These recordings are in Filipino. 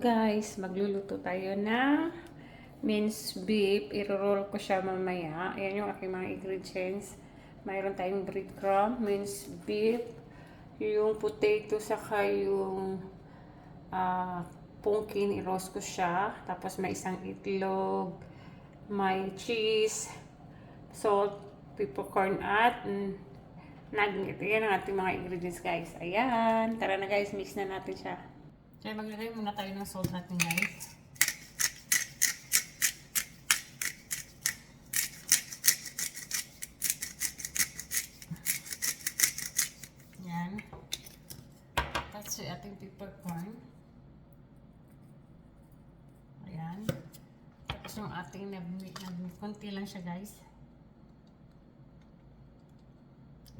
Guys, magluluto tayo ng minced beef. I-roll ko siya mamaya. Ayan yung aking mga ingredients. Mayroon tayong breadcrumb, minced beef, yung potato, saka yung pumpkin. I-roast ko siya. Tapos may isang itlog, may cheese, salt, peppercorn at nugget. Ayan ang ating mga ingredients, guys. Ayan. Tara na, guys. Mix na natin siya. Kaya maglagay muna tayo ng salt natin, guys. Yan. Tapos yung ating peppercorn. Ayan. Tapos yung ating konti lang siya, guys.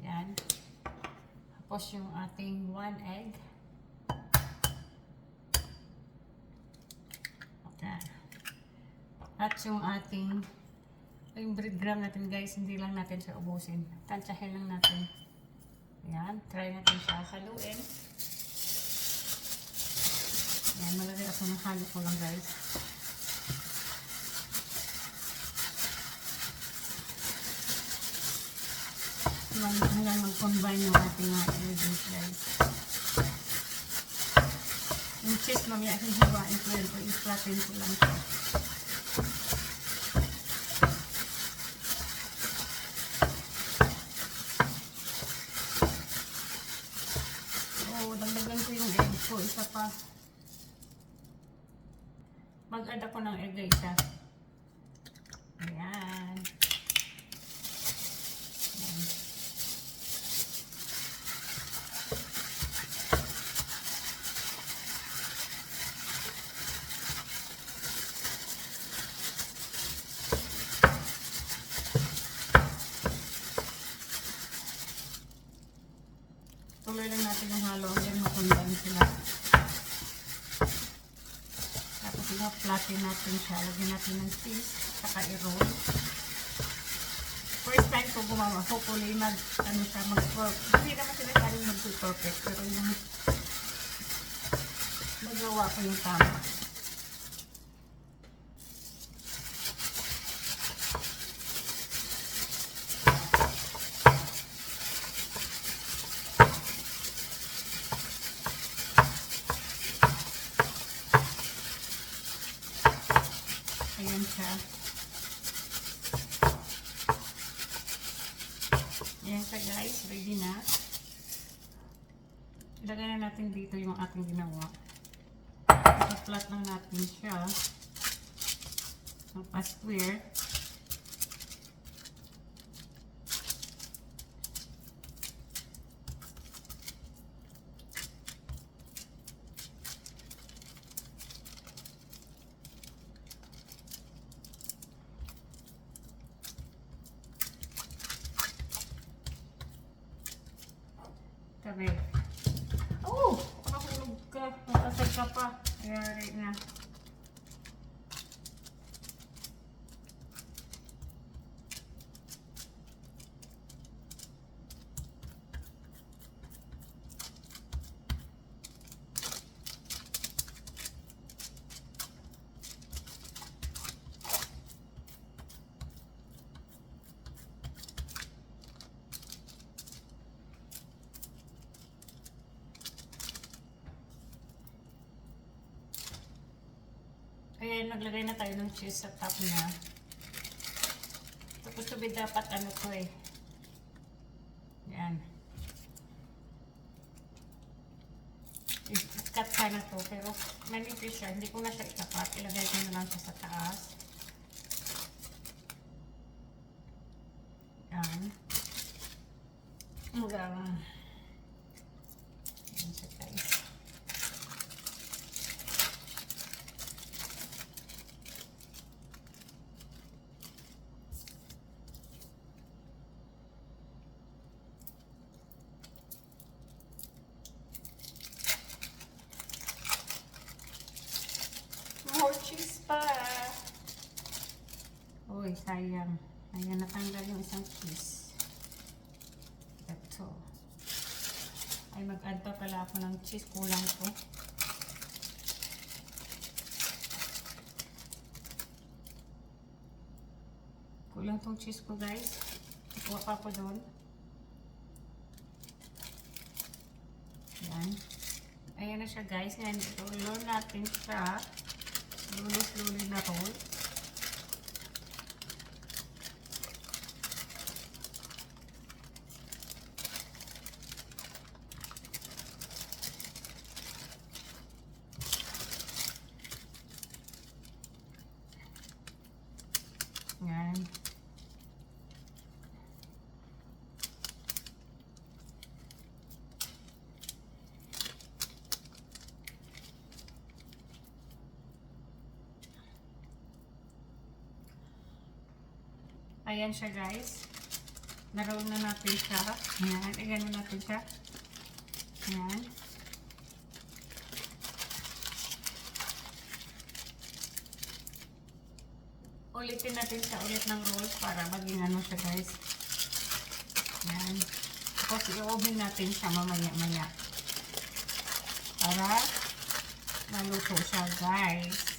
Ayan. Tapos yung ating 1 egg. At yung ating breadcrumb natin, guys, hindi lang natin siya ubusin. Tansyahin lang natin. Ayan, try natin siya haluin. Ayan, malagay ako ng halo ko lang, guys. Hanggang mag-combine yung ating ingredients, guys. Yung cheese, mamaya hihiwain ko yun o i-flatten ko lang siya. Dagdagan ko yung egg ko. Isa pa. Mag-add ako ng egg, isa. Ayan. Ayan. Tuloy lang natin yung halo hanggang makundan sila. Tapos i-flatten natin siya. Lagyan natin ng cheese. Saka i-roll. First time ko gumawa. Hopefully mag-work. Hindi naman sila saling mag-perfect. Pero yung magawa ko yung tama. Ayan siya. Ayan siya, guys. Ready na. Ilagay na natin dito yung ating ginawa. I-flat lang natin siya. Pa-square. Tabi. Oh! Nakahulog ka. Nakasag ka pa. Ayari na. Ayan, naglagay na tayo ng cheese sa top niya. Tapos to be dapat ano to eh. Ayan. I-cut sana to. Pero manipis siya. Hindi ko na siya itapat. Ilagay ko na lang siya sa taas. Ayan. Ayan siya, guys. More cheese pa. Uy, sayang. Ayan, natanggal yung isang cheese. Ito. Ay, mag-add pa pala ako ng cheese. Kulang ko. Kulang tong cheese ko, guys. Kuha pa ako doon. Yan. Ayan na siya, guys. Ngayon, roll natin siya. Slowly na roll. Yan. Ayan siya, guys. Naroll na natin siya. Ayan. Ayan na natin siya. Ayan. Ulitin natin siya ulit ng rolls para maging ano siya, guys. Ayan. Tapos i-oven natin siya mamaya-maya. Para maluto siya, guys.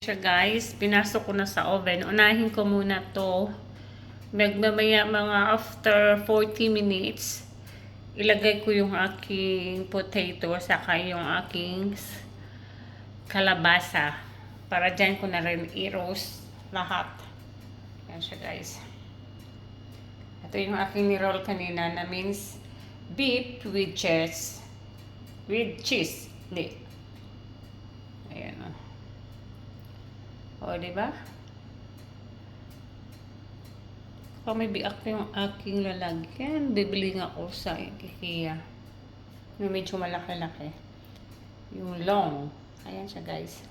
Siya, guys, pinasok ko na sa oven. Unahin ko muna to. Magmamaya mga after 40 minutes, ilagay ko yung aking potato saka yung aking kalabasa. Para dyan ko na rin i-roast lahat. Yan siya, guys. Ito yung aking ni-roll kanina na means beef with cheese. With cheese. Hindi. Ayan o. O, diba? Kung may biak yung aking lalagyan, bibili nga ako sa IKEA. Yung medyo malaki-laki. Yung long. Ayan siya, guys.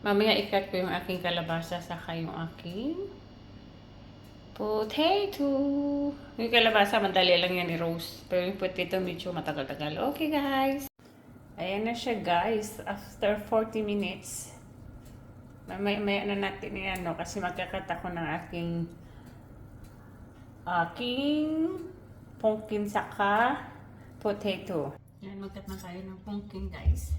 Mamaya ikat ko yung aking kalabasa saka yung aking potato. Yung kalabasa, madali lang yan i-roast. Pero yung potato, medyo matagal-tagal. Okay, guys. Ayan na siya, guys. After 40 minutes. Maya na natin yan, no? Kasi magkakat ako ng aking pumpkin saka potato. Yan, magkat na tayo ng pumpkin, guys.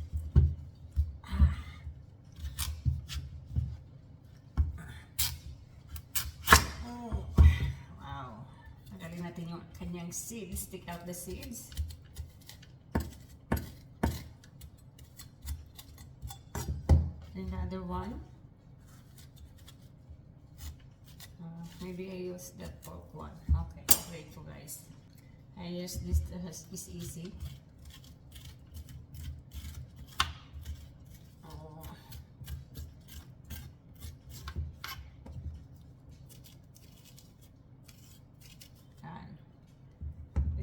Natin yung kanyang seeds, take out the seeds. Another one. Maybe I use that pork one. Okay, great for guys. I use this is easy.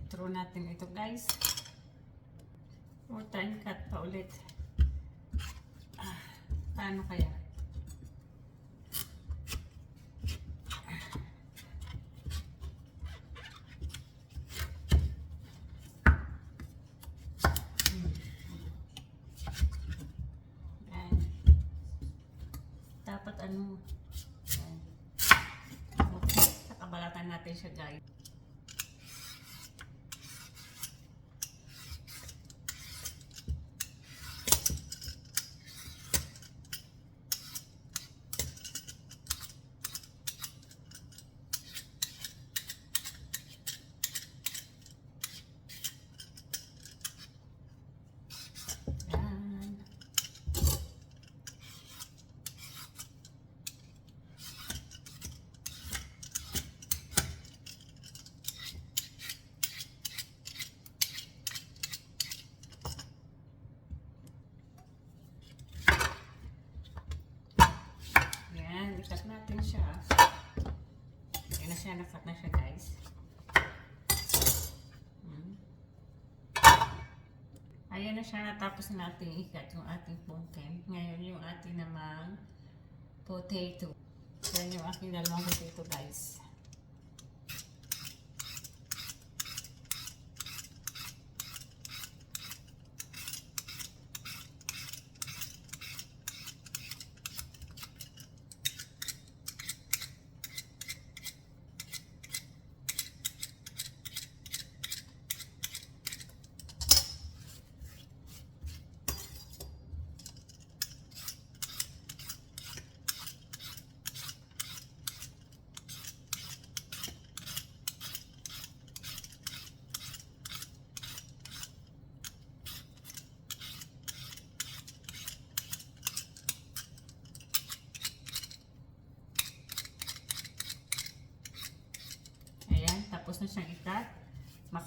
Throw natin ito, guys. More time cut pa ulit. Paano kaya? Dapat ano? Okay. Nakabalatan natin siya, guys. Ikat natin siya. Ayan na siya, nakat na siya, guys. Ayan na siya, natapos natin ikat yung ating pumpkin. Ngayon yung ating namang potato. Yan yung aking dalawang potato, guys.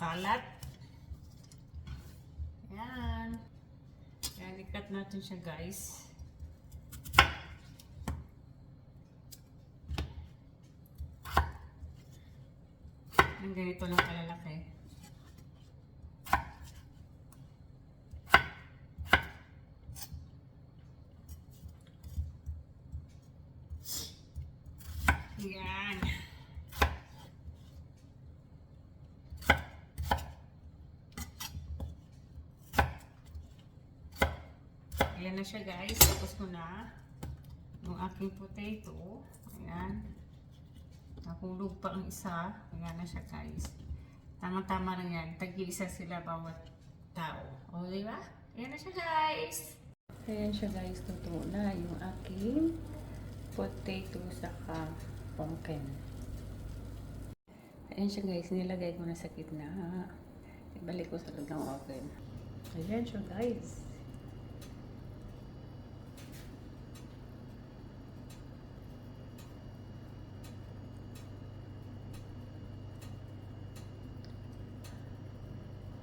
makalat. Ayan. Ayan, i-cut natin siya guys. Ang ganito lang kalalaki. Ayan. Ayan na siya guys. Tapos ko na yung aking potato. Ayan. Nahulog pa ang isa. Ayan na siya guys. Tama-tama na yan. Tag-iisa sila bawat tao. O, diba? Ayan na siya guys. Ayan siya guys. Totoo na yung aking potato saka pumpkin. Ayan siya guys. Nilagay ko na sa gitna. Ibalik ko sa loob ng oven. Ayan siya guys.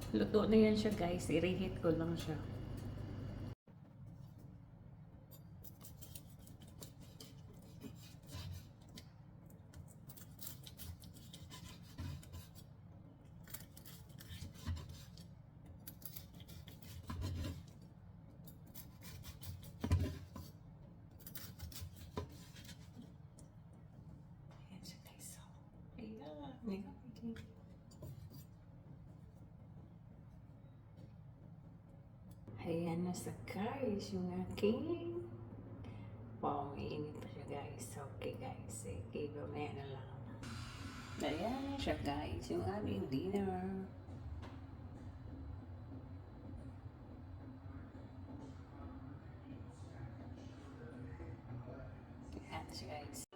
Luto na yan siya guys. I-reheat ko lang siya. Ayan siya guys. So, ayan. Ayan na sa guys, yung aking wow, may init pa siya guys. Okay guys, sige, mamaya na lang. Ayan na siya guys, yung aming dinner. Ayan na siya guys.